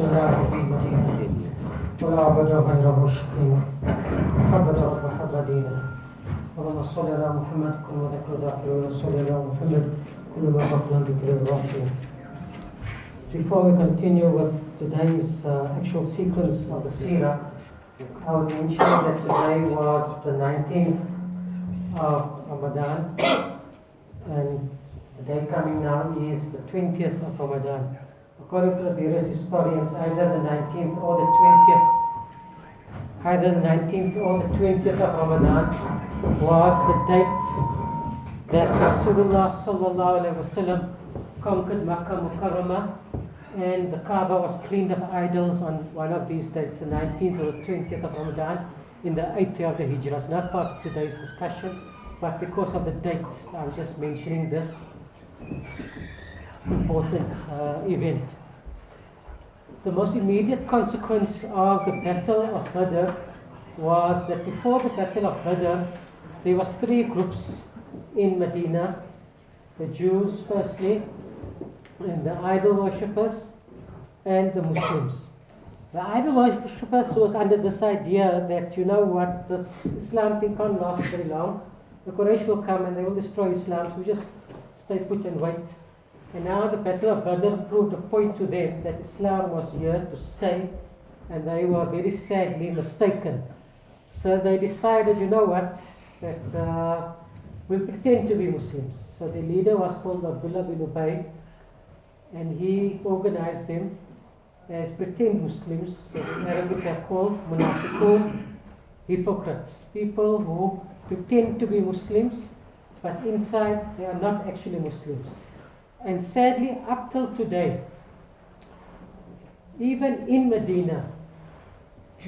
السلاح في المدينة ولا عبد غيره شكينا حبت أصبح مدينة اللهم صل على محمد كل ما ذكر ذاكر وصل على محمد كل ما غفل ذكر الراحلين. Before we continue with today's actual sequence of the Seerah, I would mention that today was the 19th of Ramadan, and the day coming now is the 20th of Ramadan. According to the various historians, either the 19th or the 20th, either the 19th or the 20th of Ramadan was the date that Rasulullah sallallahu alaihi wasallam conquered Makkah Mukarramah, and the Kaaba was cleaned of idols on one of these dates, the 19th or the 20th of Ramadan, in the 8th year of the Hijrah. It's not part of today's discussion, but because of the date, I was just mentioning this important event. The most immediate consequence of the Battle of Badr was that before the Battle of Badr, there was three groups in Madinah: the Jews firstly, and the idol worshippers, and the Muslims. The idol worshippers was under this idea that, you know what, this Islam thing can't last very long. The Quraysh will come and they will destroy Islam, so we just stay put and wait. And now the Battle of Badr proved a point to them that Islam was here to stay, and they were very sadly mistaken. So they decided, you know what, that we'll pretend to be Muslims. So the leader was called Abdullah ibn Ubayy, and he organized them as pretend Muslims. So in Arabic are called munafiqun, hypocrites, people who pretend to be Muslims, but inside they are not actually Muslims. And sadly, up till today, even in Madinah,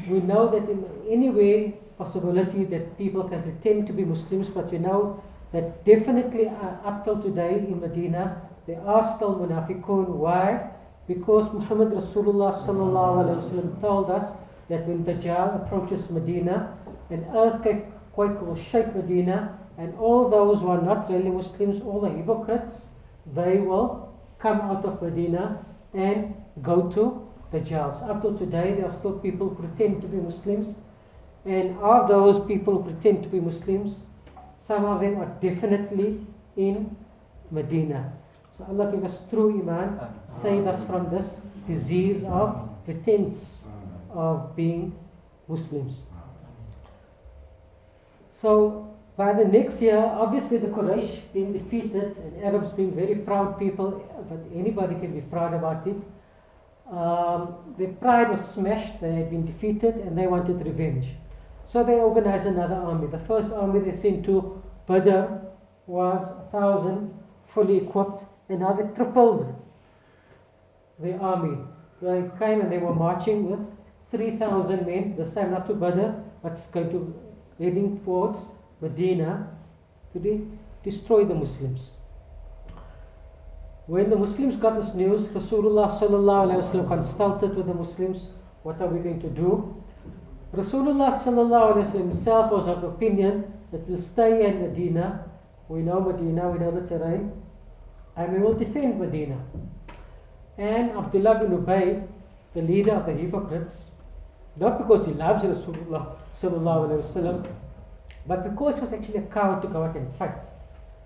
we know that in any way possibility that people can pretend to be Muslims, but we know that definitely up till today in Madinah, they are still munafiqun. Why? Because Muhammad Rasulullah sallallahu alaihi wasallam told us that when Dajjal approaches Medina, an earthquake will shake Medina, and all those who are not really Muslims, all the hypocrites, they will come out of Medina and go to Dajjal. So up till today, there are still people who pretend to be Muslims, and of those people who pretend to be Muslims, some of them are definitely in Medina. So Allah give us true Iman, save us from this disease of pretense of being Muslims. So by the next year, obviously the Quraysh being defeated and Arabs being very proud people, but anybody can be proud about it. Their pride was smashed, they had been defeated and they wanted revenge. So they organized another army. The first army they sent to Badr was 1,000 fully equipped, and now they tripled the army. They came and they were marching with 3,000 men, this time not to Badr, but heading towards Madinah to destroy the Muslims. When the Muslims got this news, Rasulullah sallallahu alaihi wasallam consulted with the Muslims, what are we going to do? Rasulullah sallallahu alaihi wasallam himself was of the opinion that we'll stay in Medina. We know Medina, we know the terrain, and we will defend Medina. And Abdullah bin Ubayy, the leader of the hypocrites, not because he loves Rasulullah sallallahu alaihi wasallam, but because he was actually a coward to go out and fight.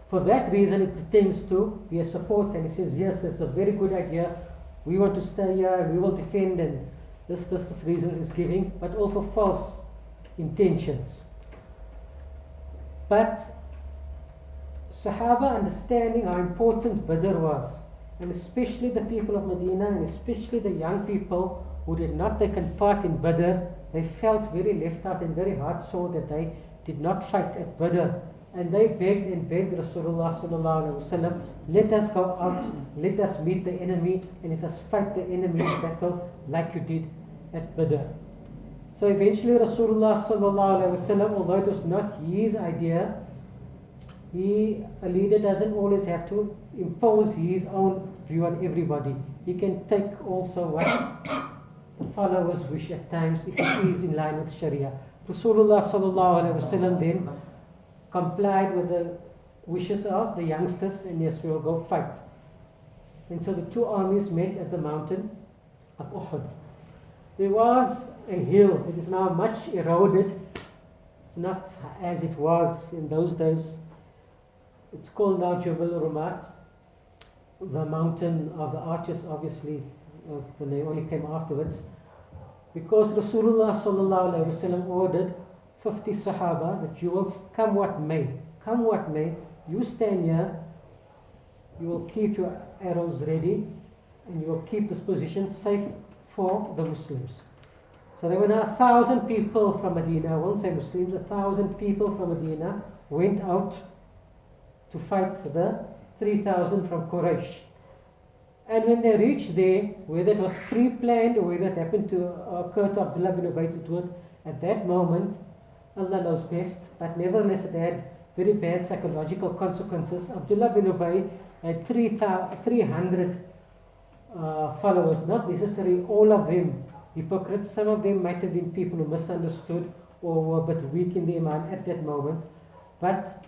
For that reason, he pretends to be a support, and he says, yes, that's a very good idea. We want to stay here, and we will defend, and this reason he's giving, but all for false intentions. But Sahaba understanding how important Badr was, and especially the people of Medina, and especially the young people who did not take part in Badr, they felt very left out and very heartsore that they did not fight at Badr. And they begged and begged Rasulullah sallallahu alaihi wasallam, let us go out, let us meet the enemy, and let us fight the enemy in battle like you did at Badr. So eventually Rasulullah sallallahu alaihi wasallam, although it was not his idea, a leader doesn't always have to impose his own view on everybody. He can take also what the followers wish at times if it is in line with Sharia. Rasulullah sallallahu alaihi wasallam then complied with the wishes of the youngsters, and yes, we will go fight. And so the two armies met at the mountain of Uhud. There was a hill. It is now much eroded. It's not as it was in those days. It's called now Jabal Rumat, the mountain of the archers, obviously, when they only came afterwards. Because Rasulullah sallallahu alaihi wasallam ordered 50 Sahaba that you will come what may, you stand here, you will keep your arrows ready, and you will keep this position safe for the Muslims. So there were now 1,000 people from Madinah, I won't say Muslims, 1,000 people from Madinah went out to fight the 3,000 from Quraysh. And when they reached there, whether it was pre-planned or whether it happened to occur to Abdullah bin Ubayy at that moment, Allah knows best, but nevertheless it had very bad psychological consequences. Abdullah bin Ubayy had 300 followers, not necessarily all of them hypocrites. Some of them might have been people who misunderstood or were a bit weak in the iman at that moment. But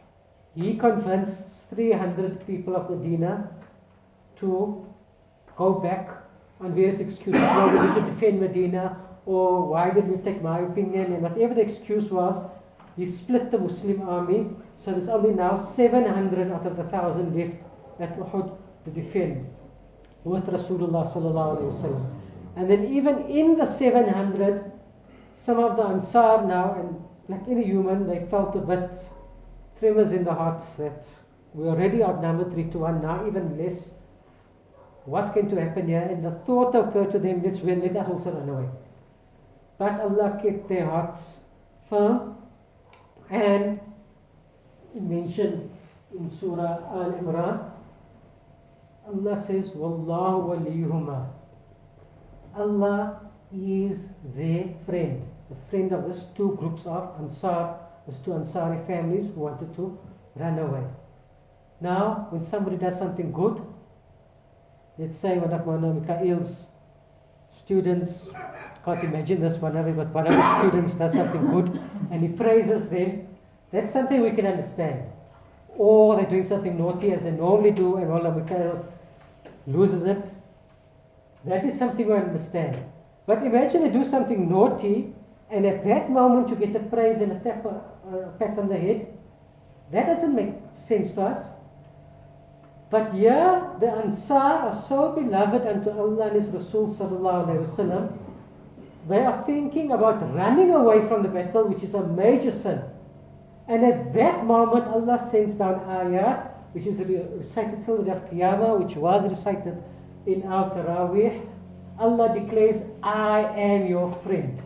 he convinced 300 people of Medina to go back on various excuses. No, we need to defend Medina, or why did we take my opinion, and whatever the excuse was, he split the Muslim army. So there's only now 700 out of the 1,000 left at Uhud to defend with Rasulullah sallallahu alaihi wasallam. And then even in the 700, some of the Anṣār now, and like any human, they felt a bit tremors in the heart that we already outnumbered 3-1, now even less. What's going to happen here? And the thought occurred to them, let us also run away. But Allah kept their hearts firm, and mentioned in Sūrah Āl, Allah says, wallāhu walīyumā. Allah is their friend, the friend of these two groups of Anṣār, these two Ansari families who wanted to run away. Now, when somebody does something good, let's say one of Mawlana Mikhail's students, can't imagine this one of but one of his students does something good and he praises them, that's something we can understand. Or they're doing something naughty as they normally do and Mawlana Mikhail loses it. That is something we understand. But imagine they do something naughty and at that moment you get a praise and a pat on the head. That doesn't make sense to us. But here, the Anṣār are so beloved unto Allah and His Rasul sallallahu alayhi wasallam, they are thinking about running away from the battle, which is a major sin. And at that moment, Allah sends down ayat, which is recited till the day of Qiyamah, which was recited in our Taraweeh. Allah declares, I am your friend.